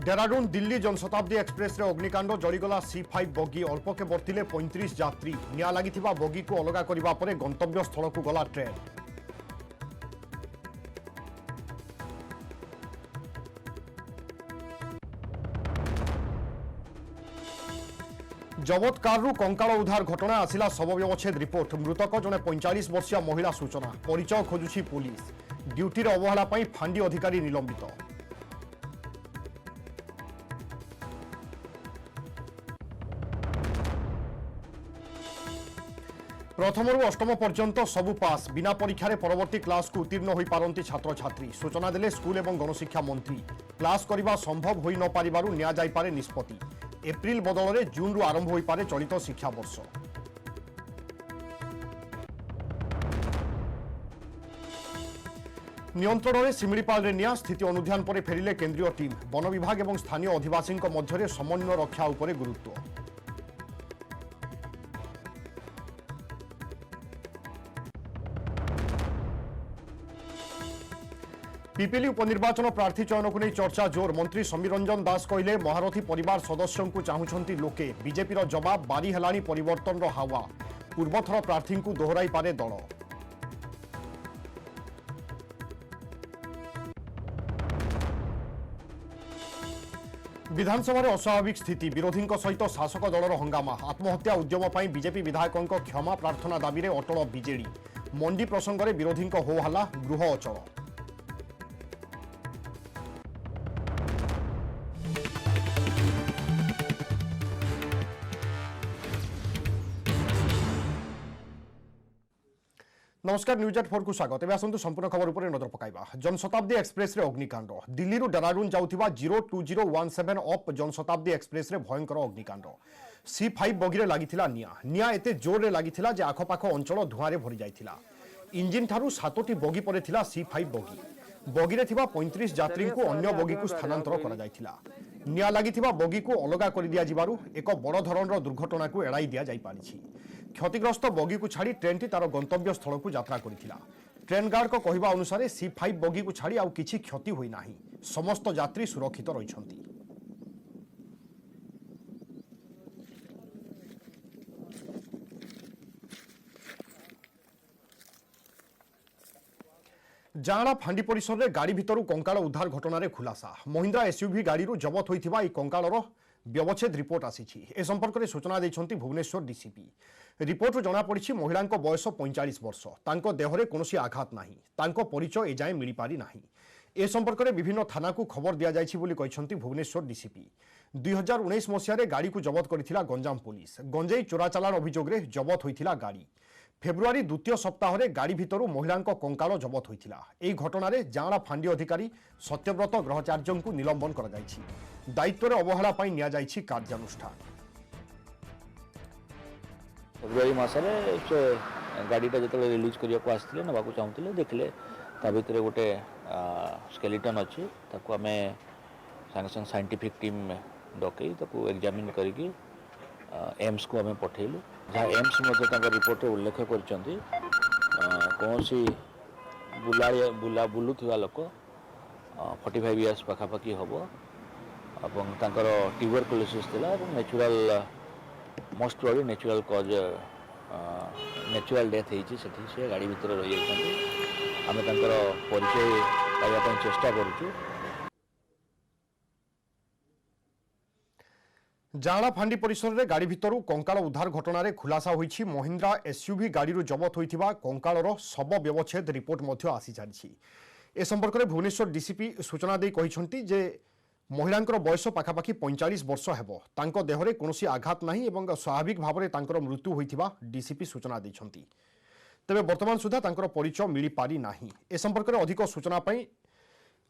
Dehradun Delhi Janshatabdi express रे अग्निकांड जड़ीगला C5 बगी अल्पके बर्तिले 35 यात्री निया लगी बगी को अलगा करने पर गंतव्य स्थल को गला ट्रेन। जबत कारु कंकाल उद्धार घटना आसिला शव व्यवच्छेद रिपोर्ट मृतक जड़े 45 वर्षीय महिला सूचना परिचय खोजुछि पुलिस ड्यूटी अवहेला फांडी अधिकारी निलंबित। प्रथम अष्टम पर्यंत सबु पास बिना परीक्षा परवर्ती क्लास को उत्तीर्ण हो पारती छात्र छात्री सूचना देले स्कूल एवं गणशिक्षा मंत्री क्लास करने संभव हो न पारिबारु निया जाई पारे निष्पत्ति एप्रिल बदल में जून रु आरंभ हो पारे चलित शिक्षा वर्ष। नियंत्रण में सिमिलीपाल रे निया स्थिति अनुध्यान पर फेरिले केंद्रीय टीम वन विभाग और स्थानीय अधिवासी मध्य समन्वय रक्षा उपरे गुरुत्व। पिपिली उपनिर्वाचन प्रार्थी चयन को नहीं चर्चा जोर मंत्री समीर रंजन दास कहले महारथी परिवार सदस्यों को चाहूंट लोके बीजेपी जवाब बारी हेलानी परिवर्तन हावा पूर्वथर प्रार्थी को दोहराई पारे दल। विधानसभा अस्वाभाविक स्थिति विरोधी सहित शासक दलर हंगामा आत्महत्या उद्यम पर बीजेपी विधायकों क्षमा प्रार्थना दाबी में अटल बीजेडी मंडी प्रसंग में विरोधी हो हल्ला गृह अचल। नमस्कार न्यूज 84 को स्वागत। एवं आसतु संपूर्ण खबर उपर नजर पकाइबा। जनशताब्दी एक्सप्रेस रे अग्निकांड दिल्ली रु डेहराडून जाउथिबा 02017 अप जनशताब्दी एक्सप्रेस रे भयंकर अग्निकांड C5 बगी लागिथिला निया एते जोर रे लागिथिला जे आखपाख अंचल धुआं रे भरी जाइथिला। इंजिन ठारू 7टी बगी परे थिला C5 बगी रे थिबा 35 यात्री को अन्य बगी को स्थानांतर करा जाइथिला। निया लागिथिबा बगी को अलगा कर दिया जिबारु एक बड़ धरणर दुर्घटना को एड़ाई दिया जाई पारिछि। क्षतिग्रस्त बगी को छाड़ी ट्रेनटी तार गंतव्य स्थल को यात्रा करिथिला। ट्रेन गार्ड को कहवा अनुसार C5 बगी को छाड़ी आउ किछि क्षति होई नाही समस्त यात्री सुरक्षित रहिछंती। जाना फांडी परिसर में गाड़ी भितर कंकाल उद्धार घटन खुलासा महिंद्रा एसयूवी गाड़ी जबत होता कंकालर व्यवच्छेद रिपोर्ट आसी ए संपर्क में सूचना देते भुवनेश्वर डीसीपी रिपोर्ट जनापड़ी महिला बयस 45 वर्ष तांको देहरे कौन आघात नहीं परिचय एजाए मिल पारि नाही। ए संपर्क में विभिन्न थाना को खबर दि जाइए भुवनेश्वर डीसीपी 2019 मसीह गाड़ी को जबत करथिला गंजाम पुलिस गंजेई चोरा चालान अभियोग जबत होइथिला गाड़ी फेब्रुआरी द्वितीय सप्ताह गाड़ी भितर महिला कंकाल जबत होइथिला। एही घटना जाना फांडी अधिकारी सत्यव्रत ग्रहचार्य को निलंबन कर दायित्व अवहेला निया जाइछि कार्यानुष्ठान। फेब्रुआरी मसरे से गाड़ीटा जो रिलीज करने आसते ना चाहूँगे देखले ता भितर गोटे स्केलेटन अच्छी आम सांगे संगे साइंटिफिक टीम डकई एग्जामिन करके एम्स को आम पठेलु जहाँ एम्स रिपोर्ट उल्लेख कर कौन सी बुलूवा लोक 45 इयर्स पखापाखि हम और tuberculosis natural most probably natural कज नेचुरल डेथ होती से गाड़ी भितर रही जाती आम परिचय पाइबा चेष्टा करूँ। जाना फांडी परिसर में गाड़ी भितर कंकाल उद्धार घटन खुलासा होइछि महिंद्रा एसयूवी गाड़ी जबत होइथिबा कंकालर शव व्यवच्छेद रिपोर्ट आसी सारी। ए संपर्क में भुवनेश्वर डीसीपी सूचना दे कहिसंती जे महिला बयस पाखापाखि 45 वर्ष हेबो तांको देहरे कौनसी आघात नाही एवं स्वाभाविक भाव में तांकर मृत्यु होइथिबा डीसीपी सूचना दैछंती। तेबे वर्तमान सुधा तांकर परिचय मिली पारि नाही। ए संपर्क में अधिक सूचना पई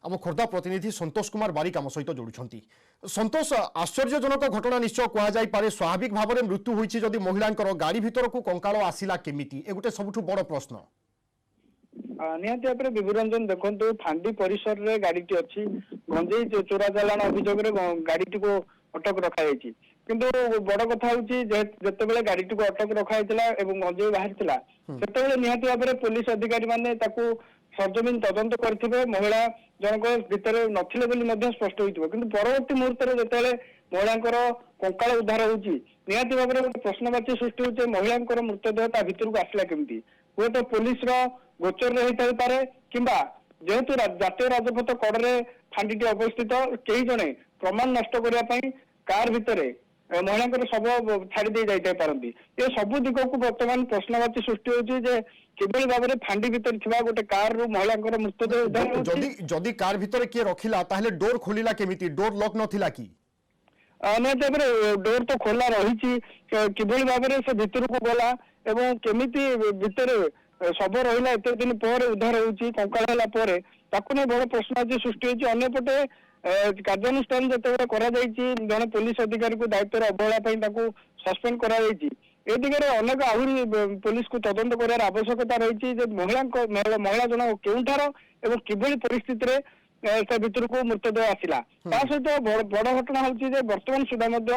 आम खोर्धा प्रतिनिधि संतोष कुमार बारिक आम सहित जोड़ुंट। संतोष आश्चर्यजनक घटना निश्चय कहुपे स्वाभाविक भाव में मृत्यु होती जदि महिला गाड़ी भितर को कंकाल आसला केमिति ए गोटे सबुठ बड़ प्रश्न। निहत भाव में विभुरंजन देखो फांडी परिसर में गाड़ी अच्छी गंजेई चोरा चालान अभियोग गाड़ी को अटक रखा କିନ୍ତୁ ବଡ କଥା ହଉଛି ଯେତେବେଳେ ଗାଡିଟିକୁ ଅଟକ ରଖାଯାଇଥିଲା ଏବଂ ଗଞ୍ଜେଇ ବାହାରିଥିଲା ସେତେବେଳେ ନିହାତି ଭାବରେ ପୋଲିସ ଅଧିକାରୀ ମାନେ ତାକୁ ସରଜମିନ ତଦନ୍ତ କରିଥିବେ। ମହିଳା ଜଣକ ଭିତରେ ନଥିଲେ ବୋଲି ମଧ୍ୟ ସ୍ପଷ୍ଟ ହୋଇଥିବ, କିନ୍ତୁ ପରବର୍ତ୍ତୀ ମୁହୂର୍ତ୍ତରେ ଯେତେବେଳେ ମହିଳାଙ୍କର କଙ୍କାଳ ଉଦ୍ଧାର ହଉଛି ନିହାତି ଭାବରେ ଗୋଟେ ପ୍ରଶ୍ନବାଚୀ ସୃଷ୍ଟି ହଉଛି ମହିଳାଙ୍କର ମୃତଦେହ ତା ଭିତରକୁ ଆସିଲା କେମିତି। ହୁଏତ ପୋଲିସର ଗୋଚରରେ ହେଇଥାଇପାରେ କିମ୍ବା ଯେହେତୁ ଜାତୀୟ ରାଜପଥ କଡରେ ଫାଣ୍ଡିଟି ଅବସ୍ଥିତ କେହି ଜଣେ ପ୍ରମାଣ ନଷ୍ଟ କରିବା ପାଇଁ କାର ଭିତରେ ମହିଳାଙ୍କର ଶବ ଛାଡି ଦେଇ ଯାଇଥାଇ ପାରନ୍ତି। ଏ ସବୁ ଦିଗକୁ ବର୍ତ୍ତମାନ ପ୍ରଶ୍ନବାଚୀ ସୃଷ୍ଟି ହଉଛି ଯେ କିଭଳି ଭାବରେ ଫାଣ୍ଡି ଭିତରେ ଥିବା ଗୋଟେ କାରରୁ ମହିଳାଙ୍କର ମୃତଦେହ ଉଦ୍ଧାର ଯଦି ହଉଛି। ଯଦି କାର ଭିତରେ କିଏ ରଖିଲା ତାହେଲେ ଡୋର ଖୋଲିଲା କେମିତି? ଡୋର ଲକ୍ ନଥିଲା କି? ନିହାତି ଭାବରେ ଡୋର ତ ଖୋଲା ରହିଛି, କିଭଳି ଭାବରେ ସେ ଭିତରକୁ ଗଲା ଏବଂ କେମିତି ଭିତରେ ଶବ ରହିଲା ଏତେ ଦିନ ପରେ ଉଦ୍ଧାର ହେଉଛି କଙ୍କାଳ ହେଲା ପରେ, ତାକୁ ନେଇ ବଡ ପ୍ରଶ୍ନବାଚୀ ସୃଷ୍ଟି ହୋଇଛି। ଅନ୍ୟପଟେ କାର୍ଯ୍ୟାନୁଷ୍ଠାନ ଯେତେବେଳେ କରାଯାଇଛି ଜଣେ ପୋଲିସ ଅଧିକାରୀକୁ ଦାୟିତ୍ୱରେ ଅବହେଳା ପାଇଁ ତାକୁ ସସ୍ପେଣ୍ଡ କରାଯାଇଛି। ଏ ଦିଗରେ ଅନେକ ଆହୁରି ପୋଲିସକୁ ତଦନ୍ତ କରିବାର ଆବଶ୍ୟକତା ରହିଛି ଯେ ମହିଳା ଜଣକ କେଉଁଠାର ଏବଂ କିଭଳି ପରିସ୍ଥିତିରେ ସେ ଭିତରକୁ ମୃତଦେହ ଆସିଲା। ତା ସହିତ ବଡ ଘଟଣା ହଉଛି ଯେ ବର୍ତ୍ତମାନ ସୁଦ୍ଧା ମଧ୍ୟ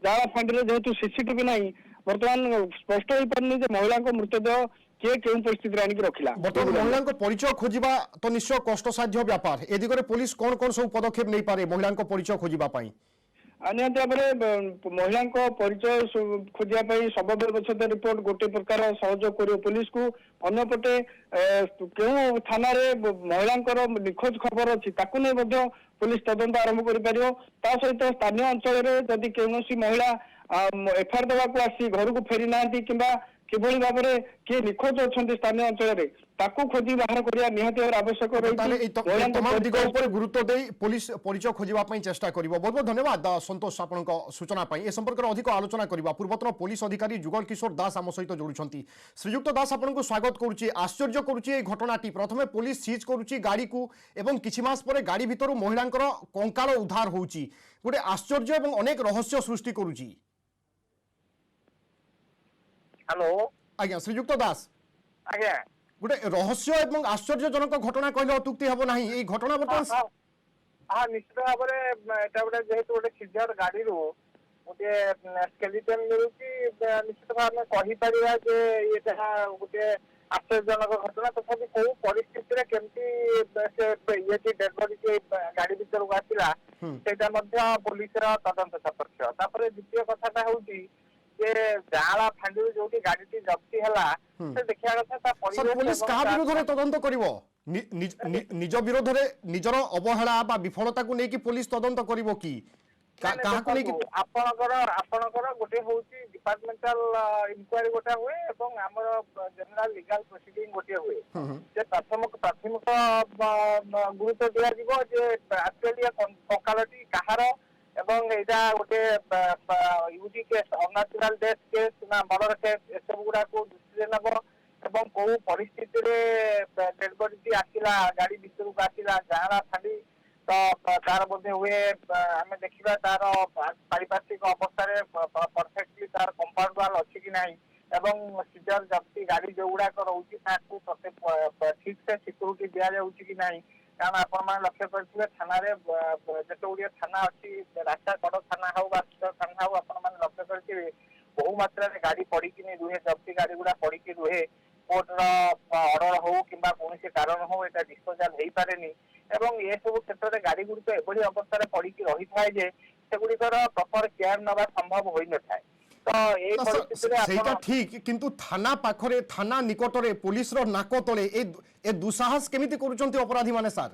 ଜାଳ ଫାଣ୍ଡିରେ ଯେହେତୁ ସିସିଟିଭି ନାହିଁ ବର୍ତ୍ତମାନ ସ୍ପଷ୍ଟ ହେଇପାରୁନି ଯେ ମହିଳାଙ୍କ ମୃତଦେହ କିଏ କେଉଁ ପରିସ୍ଥିତିରେ ଆଣିକି ରଖିଲା। ବର୍ତ୍ତମାନ ମହିଳାଙ୍କ ପରିଚୟ ଖୋଜିବା ତ ନିଶ୍ଚୟ କଷ୍ଟସାଧ୍ୟ ବ୍ୟାପାର। ଏ ଦିଗରେ ପୋଲିସ କଣ କଣ ସବୁ ପଦକ୍ଷେପ ନେଇପାରେ ମହିଳାଙ୍କ ପରିଚୟ ଖୋଜିବା ପାଇଁ? ନିହାତି ଭାବରେ ମହିଳାଙ୍କ ପରିଚୟ ଖୋଜିବା ପାଇଁ ଶବ ବ୍ୟବଚ୍ଛେଦ ରିପୋର୍ଟ ଗୋଟେ ପ୍ରକାର ସହଯୋଗ କରିବ ପୋଲିସକୁ। ଅନ୍ୟପଟେ କେଉଁ ଥାନାରେ ମହିଳାଙ୍କର ନିଖୋଜ ଖବର ଅଛି ତାକୁ ନେଇ ମଧ୍ୟ ପୋଲିସ ତଦନ୍ତ ଆରମ୍ଭ କରିପାରିବ। ତା ସହିତ ସ୍ଥାନୀୟ ଅଞ୍ଚଳରେ ଯଦି କୌଣସି ମହିଳା ଏଫଆଇଆର ଦେବାକୁ ଆସି ଘରକୁ ଫେରି ନାହାନ୍ତି କିମ୍ବା କିଭଳି ଭାବରେ କିଏ ନିଖୋଜ ଅଛନ୍ତି ସ୍ଥାନୀୟ ଅଞ୍ଚଳରେ ତାକୁ ଖୋଜି ବାହାର କରିବା ନିହାତି ଭାବରେ ଆବଶ୍ୟକ ତାହେଲେ ରହିଛି। এই तमाम दिग उपर गुरुत्व दे पुलिस परिचय खोजिबा पई चेष्टा करिवो। बहुत बहुत धन्यवाद संतोष आपनक सूचना पई। ए संपर्क रे अधिक आलोचना करिबा पूर्वतन पुलिस अधिकारी जुगल किशोर दास आम सहित जोड़ुछंती। श्रीयुक्त दास आपनक स्वागत करूची। आश्चर्य करूची ए घटनाटी प्रथमे पुलिस सीज करूची गाड़ी को एवं किछि मास परे गाड़ी भितरु महिलांकर कंकाल उद्धार होउची। गोटे आश्चर्य एवं अनेक रहस्य सृष्टि करूची। हेलो आज्ञा श्रीयुक्त दास आज्ञा गोटे रहस्य एवं आश्चर्यजनक घटना कहले अत्युक्ति हेबो नाही। ए घटना बर्तमान हाँ निश्चित भाव गोटे जेहेतु गोटे सीजर गाड़ी गोटे स्केलिटन मिलूची निश्चित भाव में कहीपर ये गोटे आश्चर्यजनक घटना। तथापि कौ परिस्थिति केमती डेड बॉडी गाड़ी भीतर को आसला से पुलिस तदंत सापेक्ष। द्वितीय कथा हूँ जाला फांडी जो गाड़ी जब्ती है देखा कथा पुलिस कहा विरोध में तदंत करिवो? निज विरोध में निजर अवहेला बा विफलता को लेकिन पुलिस तदंत करिवो कि आपणकर गोटे हूँ डिपार्टमेंटाल इनक्वारी गोटे हुए और आमर जनरल लीगल प्रोसीडिंग गोटे हुए प्राथमिक गुरुत्व दिज्व एक्चुअली कंकालटी कहार एवं एटा गोटे यूजी केस अननेचुरल डेथ केस ना मर्डर केस ए सब गुड़ा को दृष्टि नब एवं कौ परिस्थिति डेड बॉडी आसला गाड़ी भीतर को आसला जाड़ा फाड़ी तो तार बोधे हुए आम देखा तार पारिपार्श्विक अवस्था परफेक्टली तार कंपाउंड वाल अच्छी कि ना एवं सीजर जब्ती गाड़ी जो गुड़ाक रोचे ठीक से सिक्यूरीटी दि जाऊँगी कि ना। कारण आपण लक्ष्य करेंगे थाना जिते गुड़िया थाना अच्छी रास्ता कड़ थाना हो थाना हो आपण लक्ष्य करेंगे बहु मात्रा गाड़ी पड़ी रुहे जब्ती गाड़ी गुड़ा पड़ी रुहे कोर्टर अर्डर हो कि कौन कारण हो यहाँ डिस्पोजाल हो पारे एवं ये सब क्षेत्र में गाड़ी गुड़िक एभली अवस्था पड़ी रही थाए सेगुड़िकर प्रपर केयर नवा संभव हो न थाए। तो ठीक किंतु थाना पाखरे थाना निकटरे पुलिस रो नाक तले ए दुसाहस केमिति करूचंती अपराधी माने सर?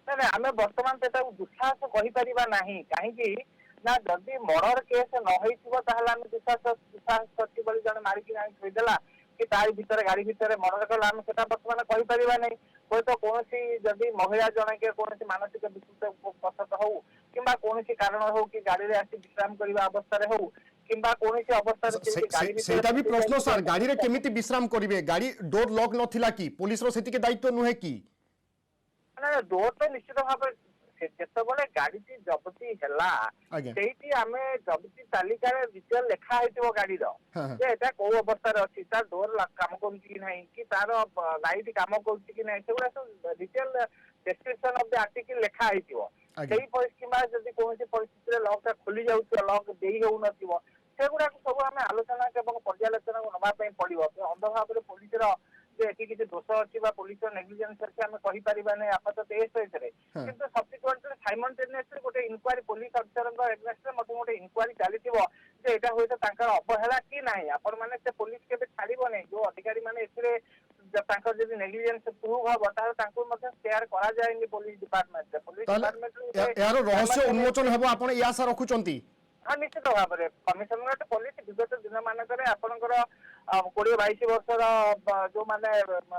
ना आम बर्तमान से दुस्साहस कहि परिबा नाही काहेकि ना जदि मर्डर केस न होइथिबो ताहले आम दुस्साहस करछि बोली जने मारी कि नाही थई देला कि तार भीतर गाड़ी भीतर मर्डर कला आम सेटा बर्तमान कहि परिबा नाही। कोई तो कोनसी जदि महिला जने के कोनसी मानसिक विकृत पसत हो किंबा कोनसी कारण हो कि गाड़ी रे आसी विश्राम करबा अवस्था रे हो किंबा कोनसी अवस्था रे गाड़ी सेटा भी प्रश्न सर गाड़ी रे केमिति विश्राम करिवे? गाड़ी डोर लॉक नथिला कि पुलिस रो सेति के दायित्व नुहे कि? ना डोर तो निश्चित भाव जिते गाड़ी जबती है आमे जबती तालिका डिटेल लेखा होइतिबो गाड़ीर जे एटा को अवस्था रे अछि तार डोर काम करूछि कि नाही कि तार लाइट काम करूछि कि नाही सेगुडा सब detail description of the article लेखा होइतिबो ଆଜ୍ଞା। ସେଇ କିମ୍ବା ଯଦି କୌଣସି ପରିସ୍ଥିତିରେ ଲକ୍ ଟା ଖୋଲି ଯାଉଥିବ ଲକ୍ ଦେଇ ହେଉନଥିବ ସେଗୁଡାକୁ ସବୁ ଆମେ ଆଲୋଚନା ଏବଂ ପର୍ଯ୍ୟାଲୋଚନାକୁ ନବା ପାଇଁ ପଡିବ ଅନ୍ଧ ଭାବରେ ପୋଲିସର ଯେ ଏଠି କିଛି ଦୋଷ ଅଛି ବା ପୋଲିସର ନେଗ୍ଲିଜେନ୍ସ ଅଛି ଆମେ କହିପାରିବା ନାହିଁ ଆପାତତଃ ଏ ସହିତ କିନ୍ତୁ ସବସିକ୍ୱେଣ୍ଟଲି ସାଇମଲ୍ଟେନିୟସଲି ଗୋଟେ ଇନକ୍ୱାରି ପୋଲିସ ଅଫିସରଙ୍କ ଏଗେନ୍ଷ୍ଟରେ ମଧ୍ୟ ଗୋଟେ ଇନକ୍ୱାରି ଚାଲିଥିବ ଯେ ଏଇଟା ହୁଏତ ତାଙ୍କର ଅବହେଳା କି ନାହିଁ ଆପଣ ମାନେ ସେ ପୋଲିସ କେବେ ଛାଡିବ ନାହିଁ ଯୋଉ ଅଧିକାରୀ ମାନେ ଏଥିରେ ତାଙ୍କର ଯଦି ନେଗ୍ଲିଜେନ୍ସ ପ୍ରୁଭ୍ ହବ ତାହେଲେ ତାଙ୍କୁ ମଧ୍ୟ ସେୟାର କରାଯାଏନି ପୋଲିସ ଡିପାର୍ଟମେଣ୍ଟରେ ପୋଲିସ ଡିପାର୍ଟମେଣ୍ଟରେ ଏହାର ରହସ୍ୟ ଉନ୍ମୋଚନ ହେବ ଆପଣ ଏ ଆଶା ରଖୁଛନ୍ତି? ହଁ ନିଶ୍ଚିତ ଭାବରେ କମିଶନରେଟ ପୋଲିସ ବିଗତ ଦିନ ମାନଙ୍କରେ ଆପଣଙ୍କର 20-22 ବର୍ଷର ଯୋଉମାନେ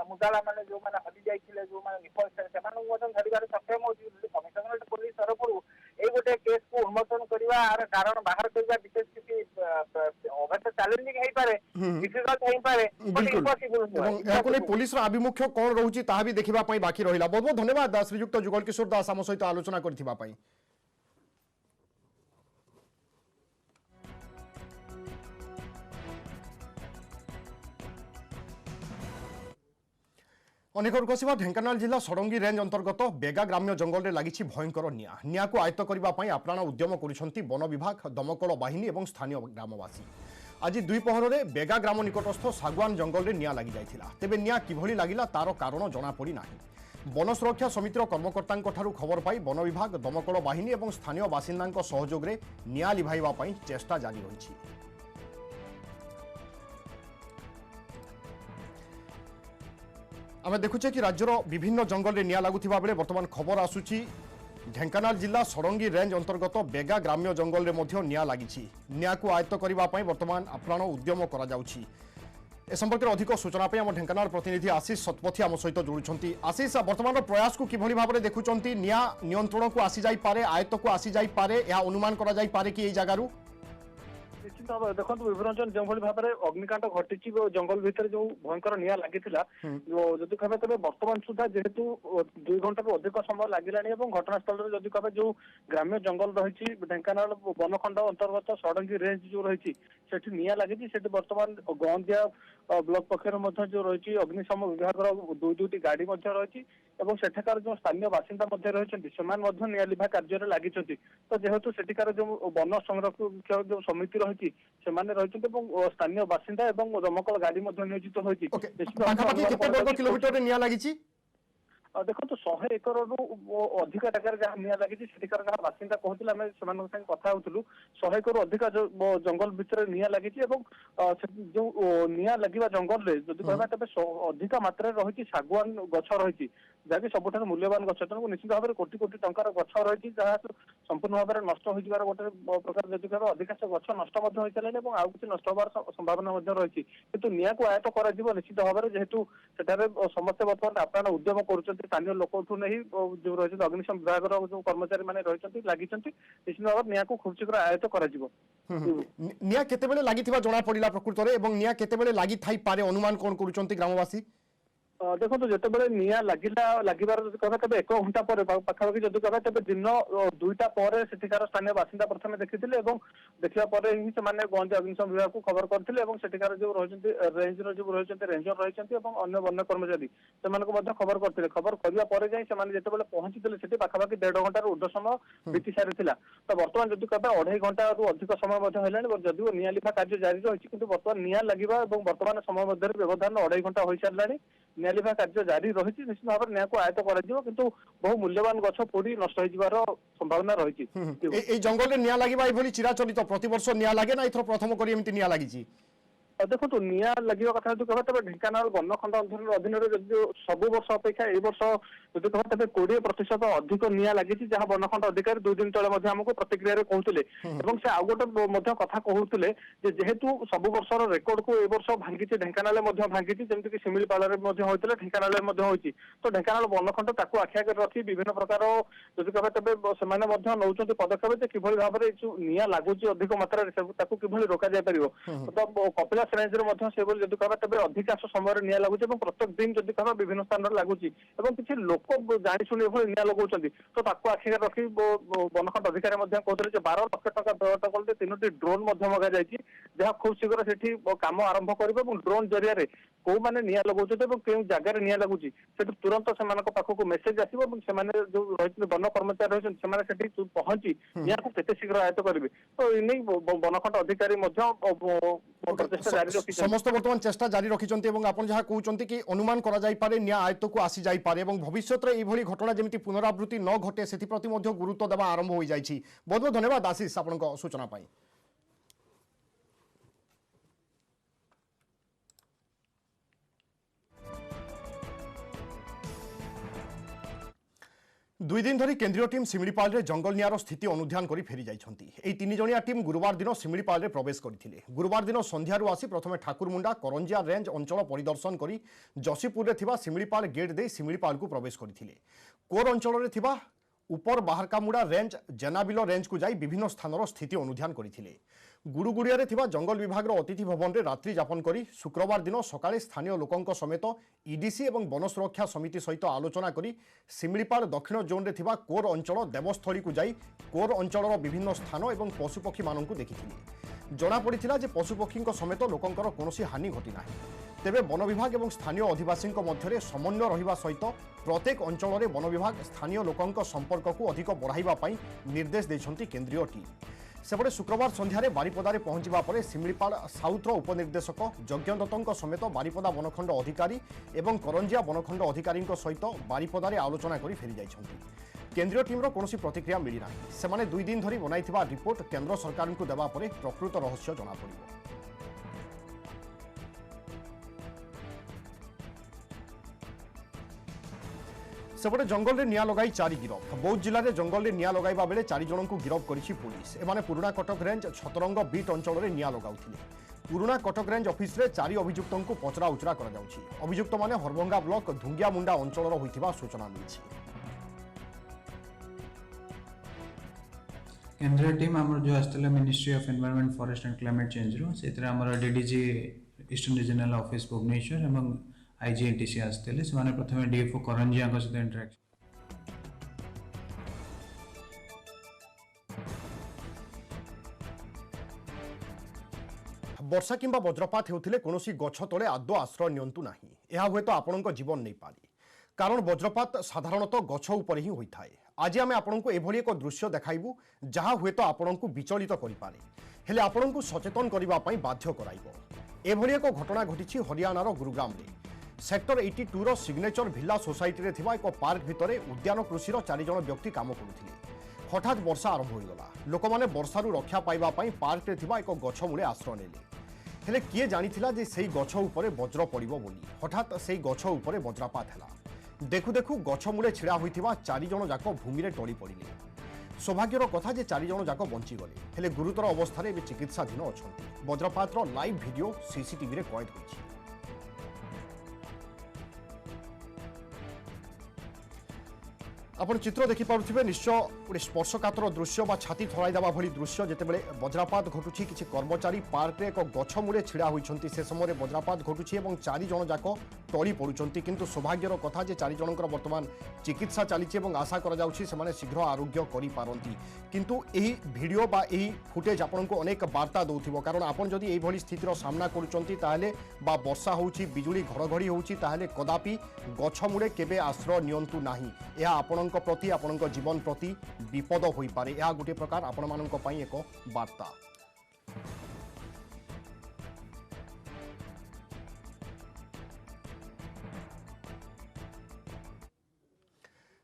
ମୁଦାଲା ମାନେ ଯୋଉମାନେ ହଜି ଯାଇଥିଲେ ଯୋଉମାନେ ନିଖୋଜ ସେମାନଙ୍କୁ ମଧ୍ୟ ଧରିବାରେ ସକ୍ଷମ ହଉଛି କମିଶନରେଟ ପୋଲିସ ତରଫରୁ ଏଇ ଗୋଟେ କେସକୁ ଉନ୍ମୋଚନ କରିବା ଆର କାରଣ ବାହାର କରିବା ବିଶେଷ କିଛି ଅବଶ୍ୟ ଚ୍ୟାଲେଞ୍ଜିଂ ହେଇପାରେ ଡିଫିକଲ୍ଟ ହେଇପାରେ ବଟ୍ ଇମ୍ପସିବଲ ଏବଂ ଏହାକୁ ନେଇ ପୋଲିସର ଆଭିମୁଖ୍ୟ କ'ଣ ରହୁଛି ତାହା ବି ଦେଖିବା ପାଇଁ ବାକି ରହିଲା। ବହୁତ ବହୁତ ଧନ୍ୟବାଦ ଶ୍ରୀଯୁକ୍ତ ଯୁଗଳ କିଶୋର ଦାସ ଆମ ସହିତ ଆଲୋଚନା କରିଥିବା ପାଇଁ। अनेक आसवा ढेंकानाल जिला षडंगी रेंज अंतर्गत बेगा ग्राम्य जंगल में लगी भयंकर निआ को आयत्त करने आप्राण उद्यम कर वन विभाग दमकल बाहिनी और स्थानीय ग्रामवासी। आज द्विपहर में बेगा ग्राम निकटस्थ सागवान जंगल में निआ लगी जाइथिला। तेबे निआ किभली लागिला तार कारण जनापड़ी नाही। वन सुरक्षा समितिर कर्मकर्ता खबर पाई वन विभाग दमकल बाहिनी और स्थानीय बासिंदा सहयोग में निआ लिभाइबा पई चेष्टा जारी रही। आम देखुचे कि राज्यर विभिन्न जंगल में निआं लगुवा बेले बर्तमान खबर आसुची ढेंकानाल जिला षडंगी रेंज अंतर्गत बेगा ग्राम्य जंगल में मध्य निआं लगी। निआं को आयत्त करने बर्तमान आप्राण उद्यम करा जाउछि। ए संपर्क में अधिक सूचना आम ढेंकानाल प्रतिनिधि आशीष शतपथी आम सहित जोड़ुंट। आशीष बर्तमान प्रयास को किभली भाव में देखुंट निआं नियंत्रण को आसी जाई पारे आयत्त को आसी जाई पारे यह अनुमान करा जाई पारे कि जगार निश्चित भाव देखो विभरंजन जो भाव में अग्निकांड घटी जंगल भितर जो भयंकर निआं लगी जदि कहे तेज बर्तमान सुधा जेहेतु 2 घंटा अधिक समय लगे घटनास्थल जदि कहे जो ग्राम्य जंगल रही ढेंकानाल वनखंड अंतर्गत षडंगी रेंज जो रही निआं लगी बर्तमान गंदिया ब्लॉक पक्षर जो रही अग्निशम विभाग 2-2टी गाड़ी रही सेठाकार जो स्थानीय बासिंदा रही निआं लिभा कार्य लगी तो जेहेतु सेठिकार जो वन संरक्षक जो समिति रही स्थानीय बासिंदा और दमकल गाड़ी नियोजित होती। देखो 100 एकड़ अधिक जगह जहाँ निआं लगी सेठिकार जहाँ बासिंदा कहते हैं कथा होलु 100 एकड़ अधिक जंगल भितर निआं लगी जो निआं लगे जंगल में जब कहना तेज अधिक मात्रा रही सागवान गछ रही जहाँकि सबुठ मूल्यवान गछ तेणु निश्चित भाव में कोटी कोटी टंकार गछ रही जहाँ संपूर्ण भाव में नष्ट हो गोटे प्रकार जदि कह अधिकांश गछ नष्ट हो सारे आउ किसी नष्ट होबार संभावना रही किंतु निआं को आयत्त कर निश्चित भाव में जेहेतु सेठारे समस्ते बर्तमान आप्राण उद्यम कर स्थानीय लोक नहीं जो रही अग्निशम विभाग जो कर्मचारी मैंने रही लगी निश्चित भाव निआं को खूब शीघ्र आयत्त कर निआं केतेबेले लागिथिबा जणा पड़िला प्रकृत रे एवं निआं केतेबेले लागि थाई पारे अनुमान कोन करूचंती ग्रामवासी? देखो जिते निआं लगिबार कह तेज 1 घंटा पर पाखापाखि जदि कह तेज दिन 2टा पर सेठिकार स्थानीय बासिंदा प्रथम देखी देखा गंज अग्निशम विभाग को खबर करते सेठिकार जो रही रेंज जो रही रेंजर रही अन्य वन कर्मचारी से खबर करते खबर करने जिते पहुंची पाखापाखि 1.5 घंटार ऊर्ध समय बीती सारी तो बर्तमान जदि कह 2.5 घंटा अधिक समय जदिव निआं लिभा कार्य जारी रही किंतु बर्तमान निआं लगे बर्तमान समय मध्य व्यवधान 2.5 घंटा हो सारे निआं लिभा कार्य जारी रही निश्चित भाव में निआं को आयत्त कर बहु मूल्यवान गछ पोड़ी नष्ट हो संभावना रही। जंगल में निआं लगे चिराचरित प्रतिवर्ष निआं लगे ना एथर प्रथम करी एमती निआं लगी? देखो निआं लगे कथा जो कह तेज ढेंकानाल वनखंड अधीन सब वर्ष अपेक्षा ए वर्ष जो कह तेज 20% अधिक निआं लगी जहाँ वनखंड अधिकारी 2 दिन तले आमको प्रतिक्रिया कहते से आउ गोटे कथा कहते जेहेतु सब वर्षर रेकर्ड को ए वर्ष भांगी ढेंकानाल भांगी जमीक शिमिलीपाल होता ढेंकानाल तो ढेंकानाल वनखंड ताकू आखिया रखी विभिन्न प्रकार जदि कह तेज से नौ पदक्षेप किभली भाव में जो निआं लगुच अधिक मात्रा कि रोक जापर तो कपिला आसपास रेंज रे मध्य से जदि कहबा तबे अधिकांश समय निया लागुଛି ଏବଂ प्रत्येक दिन जदि कहबा विभिन्न स्थान रे लागुଛି ଏବଂ କିଛି लोक जानि सुनि एभଳି निया लगौଛନ୍ତି तो ताको आखिर रखी बनखंड अधिकारी ମଧ୍ୟ कहଥିଲେ ଯେ 12 ଲକ୍ଷ ଟଙ୍କା ବ୍ୟୟ କଲେ 3ଟି ଡ୍ରୋନ୍ ମଧ୍ୟ ମଗା ଯାଇଛି ଯାହା ଖୁବ ଶୀଘ୍ର ସେଠି କାମ ଆରମ୍ଭ କରିବ ଏବଂ ଡ୍ରୋନ୍ ଜରିଆରେ କୋଉମାନେ ନିଆଁ ଲଗାଉଛନ୍ତି ଏବଂ କେଉଁ ଜାଗାରେ ନିଆଁ ଲାଗୁଛି ସେଠୁ ତୁରନ୍ତ ସେମାନଙ୍କ ପାଖକୁ ମେସେଜ ଆସିବ ଏବଂ ସେମାନେ ଯୋଉ ରହିଛନ୍ତି ବନ କର୍ମଚାରୀ ରହିଛନ୍ତି ସେମାନେ ସେଠି ପହଞ୍ଚି ନିଆଁକୁ କେତେ ଶୀଘ୍ର ଆୟତ୍ତ କରିବେ ତ ଏ ନେଇ ବନଖଣ୍ଡ ଅଧିକାରୀ ମଧ୍ୟ ପ୍ରଚେଷ୍ଟା ଜାରି ରଖିଛନ୍ତି। समस्त बर्तमान चेष्टा जारी रखिंट और जहाँ कहते कि अनुमान कर निया आयत्त को आसी जापे और भविष्य में यह घटना जमी पुनरावृत्ति न घटे से गुरुत्व देवा आरंभ हो जाए। बहुत बहुत धन्यवाद आशीष आपण सूचना पाई। दुई दिन धरी केंद्रीय टीम शिमिलीपाल रे जंगल नियार स्थिति अनुध्यान करी फेरी जाइछंती। एई तीन जणिया टीम गुरुवार दिन शिमिलीपाल रे प्रवेश करथिले। गुरुवार दिन संध्यारू आसी प्रथमे ठाकुरमुंडा करंजिया रेंज अंचल परिदर्शन करी जसीपुर रे थिबा शिमिलीपाल गेट दे शिमिलीपाल को प्रवेश करथिले। कोर अंचल रे थिबा उपर बाहरकामुड़ा रेंज जेनाबिलो रेंज को जाई विभिन्न स्थानर स्थिति अनुध्यान करथिले। गुड़ुगुड़िया रे थिबा जंगल विभाग अतिथि भवन रे रात्रि यापन करी शुक्रवार दिन सकाळे स्थानीय लोकंक समेत ईडीसी एवं वन सुरक्षा समिति सहित आलोचना करी शिमिलीपाल दक्षिण जोन रे थिबा कोर अंचल देवस्थली को जाई कोर अंचलर विभिन्न स्थान एवं पशुपक्षी माननकु देखिथिले। जना पड़िथिला जे पशुपक्षी समेत लोकंकर कोनोसी हानि घटी नाही। तेबे वन विभाग एवं स्थानीय अधिवासी मध्य समन्वय रहिबा सहित प्रत्येक अंचल में वन विभाग स्थानीय लोकंक संपर्क को अधिक बढ़ाइबा पई निर्देश दैछंती केंद्रीय टीम। सेपटे शुक्रवार संध्यारे बारिपदारे पहुंचवा पर शिमिलीपाल साउथर उपनिर्देशक यज्ञ दत्तों समेत बारिपदा वनखंड अधिकारी एवं करंजिया वनखंड अधिकारी सहित बारिपदारे आलोचना करी फेरी जाइछंती। केंद्रीय टीमर कौनसी प्रतिक्रिया मिली नाही। सेमाने 2 दिन धरी बनाइथिबा रिपोर्ट केंद्र सरकार को देवा परे प्रकृत रहस्य जना पड़िबो। सेपटे जंगल में निया लगाई 4 गिरफ। बौद्ध जिले में जंगल में निया लगाइबा बेले 4 जन को गिरफ करिछि पुलिस। एमाने पुराना कटक रेंज छतरंग बीट अंचल में निया लगाउथिले। पुराना कटक रेंज ऑफिस रे 4 अभियुक्तों को पचरा उचरा करा जाउछि। अभियुक्त माने हरभंगा ब्लॉक धुंगिया मुंडा अंचल होइथिबा सूचना मिलिछि। केंद्रीय टीम आमर जो आसला ministry of environment forest and climate change रो सेतरे आमर DDG eastern regional office Bhubaneswar एवं आईजीएनटीसी आसते से प्रथम डीएफओ करंजिया सहित इंटरेक्शन वर्षा किंबा वज्रपात होउथिले कोनोसी गछ तले आदौ आश्रय नियंतु नाही। यह हुए तो आपणक जीवन नहीं पारे कारण वज्रपात साधारणतः गछ उपर ही होइथाए। आज आमे आपणको एभली एक दृश्य देखाइबु जहाँ हुए तो आपणको विचलित करि पारे हेले आपणको सचेतन करिबा पई बाध्य कराइबो। एभली एक घटना घटिछि हरियाणार गुरुग्राम रे। सेक्टर 82 रो सिग्नेचर भिला सोसाइटी रे थिबा एक पार्क भितरे उद्यान कृषि 4 जन व्यक्ति काम करुथिले। हठात वर्षा आरंभ होइगला। लोक माने वर्षारु रक्षा पाइबा पई पार्क रे थिबा एक गछ मूले आश्रय नेले। हेले किए जानिथिला जे सेही गछ उपरे वज्र पड़िबो बोली। हठात सेही गछ उपरे वज्रपात हला। देखु देखु गछ मूले छिड़ा होइथिबा 4 जन जाक भूमि रे टळी पड़िले। सौभाग्यर कथा जे 4 जन जाक बंची गले हेले गुरुतर अवस्था रे चिकित्साधीन अछंती। वज्रपातर लाइव वीडियो सीसीटीवी रे कैद होइछि। आपण चित्र देखिपे निश्चय गोटे स्पर्शकातर दृश्य बा छाती थराई देवा भली दृश्य जितेबाला वज्रपात घटुची किसी कर्मचारी पार्क एक गछ मूले छिड़ा होइछंती से समय वज्रपात घटुची और 4 जन जाक टळी पड़ुचंती। किंतु सौभाग्यर कथा जे 4 जनकर वर्तमान चिकित्सा चली आशा करा जाउछि सेमाने शीघ्र आरोग्य करि पारंती। किंतु एही वीडियो बा एही फुटेज आपनको अनेक वार्ता दउथिबो कारण आपण जदि एही भली स्थितिर सामना करूचंती ताहेले बा वर्षा होउछि बिजुली घड़घड़ी होउछि ताहेले कदापि गछ मूले केबे आश्रय नियंतु नाही। एहा आपणक प्रति आपणक जीवन प्रति विपद होई पारे। यह गोटे प्रकार आपण मानक पई एक वार्ता।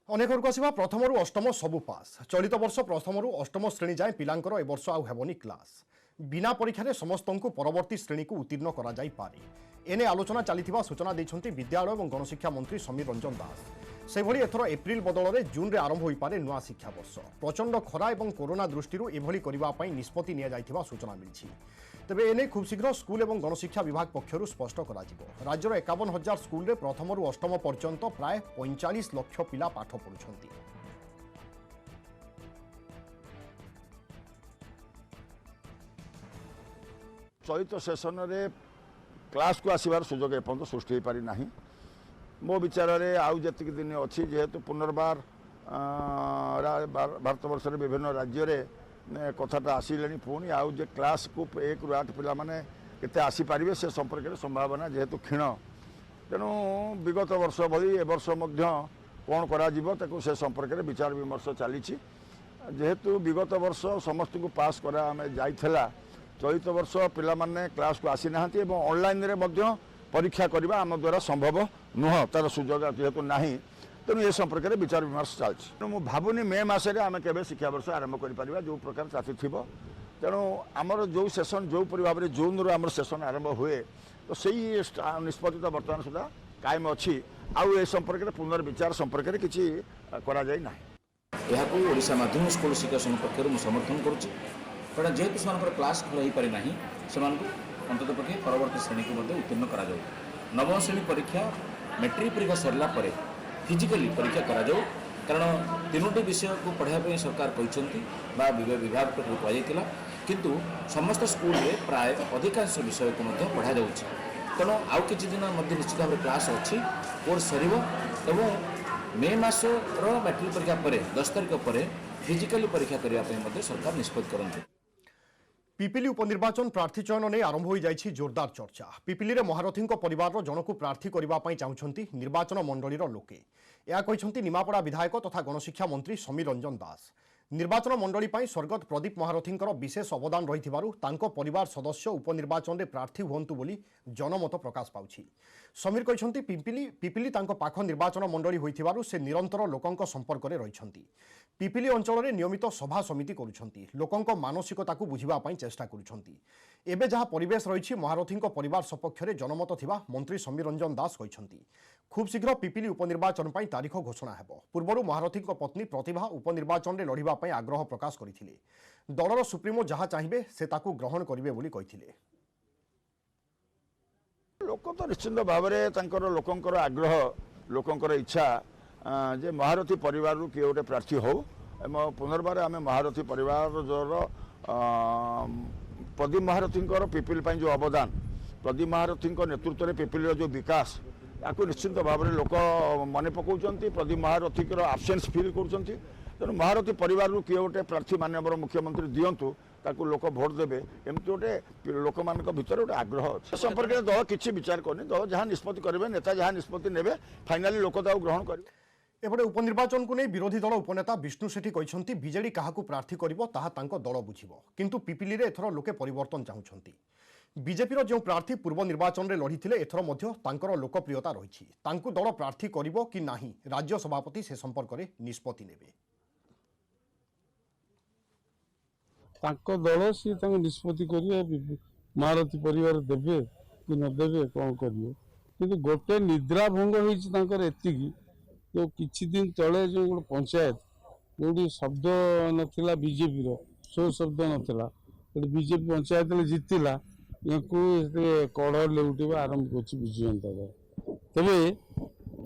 अनेक आसवा प्रथम अष्टम सबु पास। चलित वर्ष प्रथम अष्टम श्रेणी जाए पिलांकर ए वर्ष आउ हेबनी क्लास। बिना परीक्षा समस्त को परवर्ती श्रेणी को उत्तीर्ण करा जाई पारे। एने आलोचना चली सूचना देछंती विद्यालय और गणशिक्षा मंत्री समीर रंजन दास। सेभली एथर एप्रिल बदल में जून रे आरंभ हो पारे नुआ शिक्षा वर्ष। प्रचंड खरा और कोरोना दृष्टि एभली करबा पई निष्पत्ति निया जाइथिबा सूचना मिली। तेबे एने खूब शीघ्र स्कूल और गणशिक्षा विभाग पक्षरु स्पष्ट करा जिवो। राज्यर 51,000 स्कूल रे प्रथम रु अष्टम पर्यंत प्राय 45 लाख पिला पाठ पढुछंती। चलित सेसन रे क्लास को आसबार सुजोग एपर्यंत सृष्टि हो पारि नाही। मो विचार में आउ जी दिन अच्छी जेहेतु पुनर्बार भारत वर्ष विभिन्न राज्य में कथाटा आसिले पुणी आउ जे क्लास को 1 ରୁ 8 पिला माने केते आसीपारे से संपर्क में संभावना जेहेतु क्षीण तेणु विगत वर्ष भली ए वर्ष कौन करा से संपर्क में विचार विमर्श चली जेहेतु विगत वर्ष समस्त को पास करा आमे जाइथला चलित वर्ष पिला माने क्लास को आसी नाहंती एवं ऑनलाइन रे मध्य परीक्षा करबा आम द्वारा संभव नुह तार सुजोग जेहेतु नाही तेणु ए संपर्क में विचार विमर्श चलछि। तेणु मु भाबुनी मे मासरे आमे केबे शिक्षा वर्ष आरंभ करि परिबा जो प्रकार चाची थिबो तेणु आमर जो सेशन जो परि भाबरे जून रो आमर सेशन आरंभ हुए तो सही निष्पत्ति तो वर्तमान सुधा कायम अच्छी आउ ए संपर्क में पुनर्विचार संपर्क में किसी करा जाय नाही। यहाकू ओडिशा माध्यमिक स्कूल शिक्षा संघ पक्षर मु समर्थन करुच्ची कारण जेहेतु से क्लास भल हो पारि नाही अंतत पक्षे परवर्ती श्रेणी को उत्तीर्ण करा जाऊ। नवम श्रेणी परीक्षा मैट्रिक परीक्षा सरला परे फिजिकली परीक्षा करा जाऊ कारण 3टी विषय को पढ़ाई सरकार कहते विभाग कहुला किंतु समस्त स्कूल में प्राय अधिकांश विषय को पढ़ा जाऊँगी तेणु आउ किछि दिन निश्चित भाव क्लास अच्छी कोर्स सर मे मासर मैट्रिक परीक्षा पर 10 तारिख पर फिजिकली परीक्षा करने सरकार निष्पत्ति करते। पिपिली उपनिर्वाचन प्रार्थी चयन नहीं आरंभ हो जाइछि जोरदार चर्चा। पिपिली रे महारथी परिवार जनकु प्रार्थी करने चाहते निर्वाचन मंडली लोके या निमापड़ा विधायक तथा गणशिक्षा मंत्री समीर रंजन दास। निर्वाचन मंडली स्वर्गत प्रदीप महारथी विशेष अवदान रही परिवार सदस्य उपनिर्वाचन में प्रार्थी हुंतु बोली जनमत प्रकाश पाउछि। समीर कहते पिपिली पाख निर्वाचन मंडली होइथिबारु से निरंतर लोकंक संपर्क में रहिछंती। पिपिली अंचल में नियमित सभा समिति करुछंती लोकंक मानसिकता को बुझिबा पई चेष्टा करुछंती। एबे जहाँ परिवेश रही महारथी परिवार सपक्ष में जनमत थिबा मंत्री समीर रंजन दास कहते खूब शीघ्र पिपिली उपनिर्वाचन पई तारीख घोषणा हेबो। पूर्वरु महारथी पत्नी प्रतिभा उपनिर्वाचन में लड़िबा पई आग्रह प्रकाश करथिले। दलर सुप्रीमो जहाँ चाहिए से ताकू ग्रहण करिवे बोली कहिथिले। लोक तो निश्चिंत भाव में लोकंकर आग्रह लोकंकर इच्छा जे महारथी परिवार किए गोटे प्रार्थी हो पुनर्बार आम महारथी परिवार प्रदीप महारथी पिपिल जो अवदान प्रदीप महारथी नेतृत्व में पिपिल जो विकास या निश्चिंत भाव में लोक मन पकाउछंती प्रदीप महारथी आबसेन्स फिल करुँच तेणु महारथी परिवार किए गोटे प्रार्थी माननीय मुख्यमंत्री दिंतु ताकू लोक भोट देवे एमती गोटे लोक मान भर गोटे आग्रह अच्छे संपर्क में दल किसी विचार करनी दल जहाँ निष्पत्ति करेंगे नेता जहाँ निष्पत्ति ने फाइनाली लोक ग्रहण करेंगे। एपटे उपनिर्वाचन को नहीं विरोधी दल उपनेता विष्णु सेठी कहते बीजेडी क्या प्रार्थी कर दल बुझिबो किंतु पिपिली रे एथर लोके परिवर्तन चाहूँगी। बीजेपी जो प्रार्थी पूर्व निर्वाचन में लड़ी एथर मध्य लोकप्रियता रही दल प्रार्थी करिबो कि नाही राज्य सभापति से संपर्क में निष्पत्ति नेबे। दल सी निष्पत्ति करेंगे महारथी परिवार देवे कि नदेवे कौन करेंगे कि गोटे निद्रा भंग होती जो किछि दिन तले जो गोटे पंचायत जो शब्द नाला बीजेपी सो शब्द नाला बीजेपी पंचायत जीतला या कड़ लेउटिबा आरंभ कर विजु जनता दल तेरे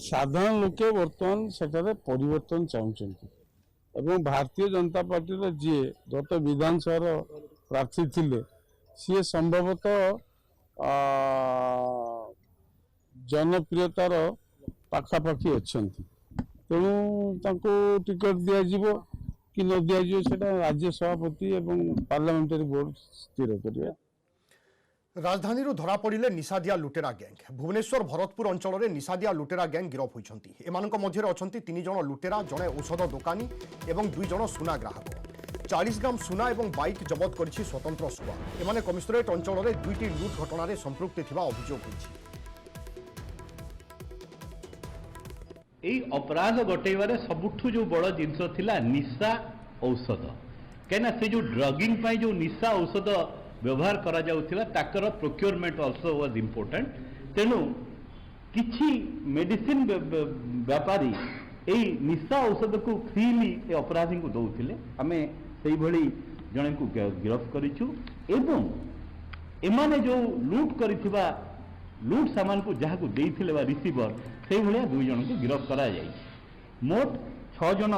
साधारण लोके बर्तमान सेठारे परिवर्तन चाहते एवं भारतीय जनता पार्टी जी गत विधानसभा प्रार्थी थिले सी संभवतः जनप्रियतार पाखापाखि अच्छा तेणु टिकट दिज्व कि न दिज्व राज्य सभापति एवं पार्लियामेंटारी बोर्ड स्थिर करेंगे। राजधानी धरा पड़े निशादिया लुटेरा गैंग। भुवनेश्वर भरतपुर अंचल में निशादिया लुटेरा गैंग गिरफ होती एमानक मध्य अच्छा 3 जन लुटेरा जड़े औषध दोकानी और 2 जन सुना ग्राहक 40 ग्राम सुना और बाइक जबत कर स्वतंत्र स्क्वाड एमाने कमिशनरेट अंचल में 2टी लुट घटन संपृक्ति अभियोग होती। अपराध घटेबार सबुठू जो बड़ जिनस थिला निशा औषध कहीं से जो ड्रगिंग जो निशा औषध व्यवहार करा जाउथिला ताकर प्रोक्योरमेंट आल्सो वाज इंपोर्टेंट तेणु किछि मेडिसिन व्यापारी एई निशा औषध को फ्रीली अपराधी को दौथिले आमे सेई भली जणे को गिरफ्त करिछु एवं एमाने जो लूट करिथिबा लूट सामान को जहाँ को देइथिले बा रिसीवर से भाया 2 जन को गिरफ्त करा जाई मोट 6 जन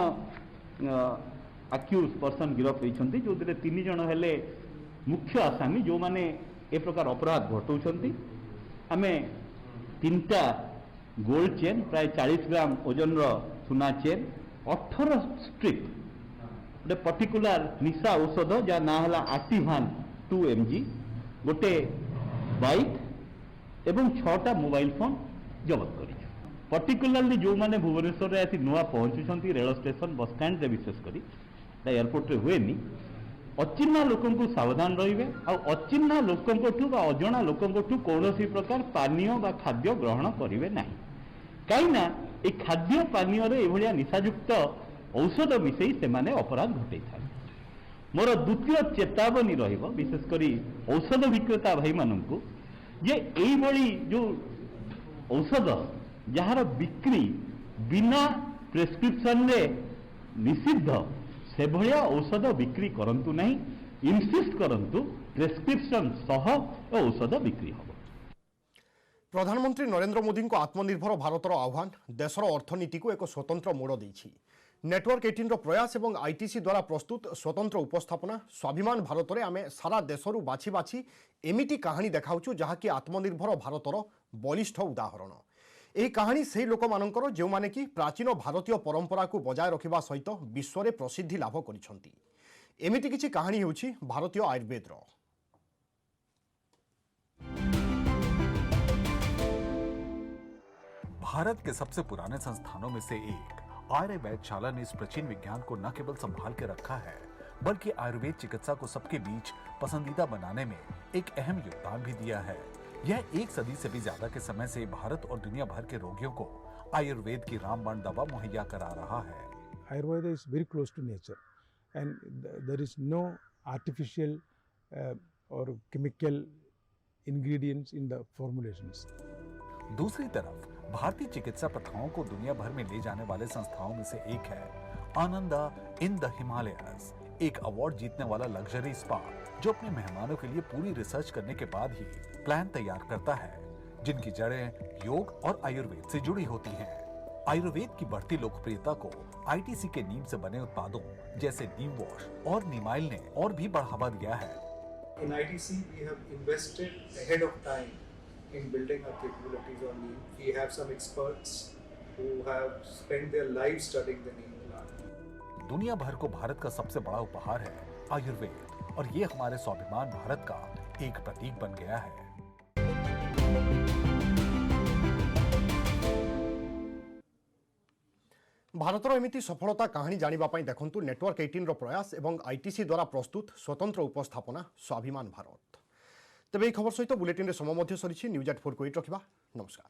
अक्यूज पर्सन गिरफ्त होइछंती जो 3 जन हेले मुख्य आसामी जो माने ए प्रकार अपराध घटाउछंती आम 3टा गोल्ड चेन प्राय 40 ग्राम ओजन सुना चेन 18 स्ट्रिप गोटे पर्टिकुलर निशा औषध जहाँ ना है आर्टिभान 2 mg गोटे बाइक एवं 6टा मोबाइल फोन जबत कर पर्टिकुलारली जो मैंने भुवनेश्वर आसी नुआ पहुंचुंट रेल स्टेशन बस स्टैंड रे विशेषकर एयरपोर्ट रे हुए अचिन्हा लोक सावधान रे अचिन्हा लोक अजणा लोक कौन प्रकार पानीय बा खाद्य ग्रहण करेंगे ना कहीं खाद्य पानीय ये निशायुक्त औषध मिसई से अपराध घटे था। मोर द्वितीय चेतावनी विशेषकर औषध विक्रेता भाई मानू जे यही जो औषध जार बिक्री बिना प्रेस्क्रिप्शन रे निषिद्ध से भलिया औषध बिक्री करंतु नहीं इनसिस्ट करंतु प्रेस्क्रिप्शन सह औषध बिक्री हो। प्रधानमंत्री नरेंद्र मोदी को आत्मनिर्भर भारतर आह्वान देशर अर्थनीति को एक स्वतंत्र मोड़ देछि। नेटवर्क 18 प्रयास एवं आईटीसी द्वारा प्रस्तुत स्वतंत्र उपस्थापना स्वाभिमान भारत में आम सारा देशरू बाछि बाछि एमिटी कहानी देखाउछु जहाँकि आत्मनिर्भर भारतर बलिष्ठ उदाहरण। यह कहानी से लोक मानकर जो माने कि प्राचीन भारतीय परंपरा को बजाय रखिबा सहित विश्व में प्रसिद्धि लाभ करिसंती। एमिटी किछि कहानी होछि भारतीय आयुर्वेद रो। भारत के सबसे पुराने संस्थानों में से एक आयुर्वेदशाला ने इस प्राचीन विज्ञान को न केवल संभाल के रखा है बल्कि आयुर्वेद चिकित्सा को सबके बीच पसंदीदा बनाने में एक अहम योगदान भी दिया है। यह 1 सदी से भी ज्यादा के समय से भारत और दुनिया भर के रोगियों को आयुर्वेद की रामबाण दवा मुहैया करा रहा है। Ayurveda is very close to nature and there is no artificial or chemical ingredients in the formulations. दूसरी तरफ भारतीय चिकित्सा प्रथाओं को दुनिया भर में ले जाने वाले संस्थाओं में से एक है आनंदा इन द हिमालयाज, एक अवार्ड जीतने वाला लग्जरी स्पा जो अपने मेहमानों के लिए पूरी रिसर्च करने के बाद ही प्लान तैयार करता है जिनकी जड़ें योग और आयुर्वेद से जुड़ी होती हैं। आयुर्वेद की बढ़ती लोकप्रियता को आईटीसी के नीम से बने उत्पादों जैसे नीम वॉश और नीमाइल ने और भी बढ़ावा दिया है। In ITC we have invested ahead of time in building our capabilities on neem. We have some experts who have spent their lives studying the neem plant. दुनिया भर को भारत का सबसे बड़ा उपहार है आयुर्वेद और ये हमारे स्वाभिमान भारत का एक प्रतीक बन गया है। भारतर एमिति सफलता कहानी जानिबा पई देखंतु नेटवर्क 18 रो प्रयास एवं आईटीसी द्वारा प्रस्तुत स्वतंत्र उपस्थापना स्वाभिमान भारत। तेबे खबर सहित बुलेटिन रे समय मध्य सरी न्यूज 8 को रखिबा। नमस्कार।